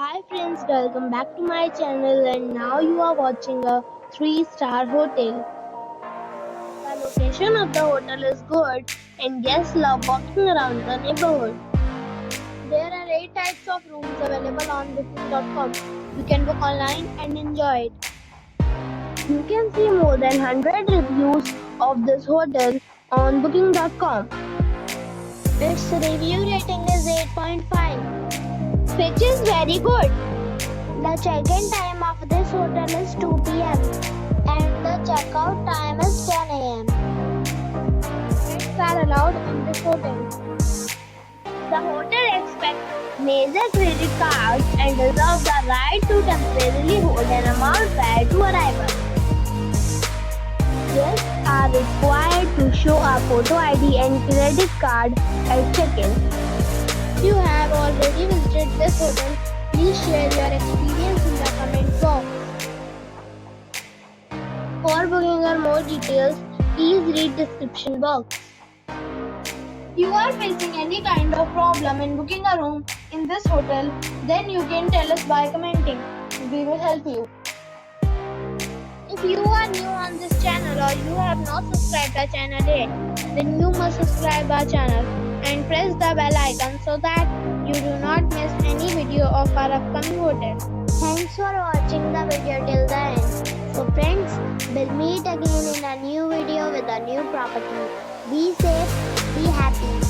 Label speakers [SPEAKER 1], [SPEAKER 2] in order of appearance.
[SPEAKER 1] Hi friends, welcome back to my channel and now you are watching a 3-star hotel. The location of the hotel is good and guests love walking around the neighborhood. There are 8 types of rooms available on booking.com. You can book online and enjoy it. You can see more than 100 reviews of this hotel on booking.com. Its review rating is 8.5, which is very good. The check-in time of this hotel is 2 p.m. and the check-out time is 10 a.m. Pets are allowed in this hotel. The hotel accepts major credit cards and reserves the right to temporarily hold an amount prior to arrival. Guests are required to show a photo ID and credit card at check-in. If you have already visited this hotel, please share your experience in the comment box. For booking or more details, please read description box. If you are facing any kind of problem in booking a room in this hotel, then you can tell us by commenting. We will help you. If you are new on this channel or you have not subscribed our channel yet, then you must subscribe our channel and press the bell icon so that you do not miss any video of our upcoming hotel. Thanks for watching the video till the end. So friends, we'll meet again in a new video with a new property. Be safe, be happy.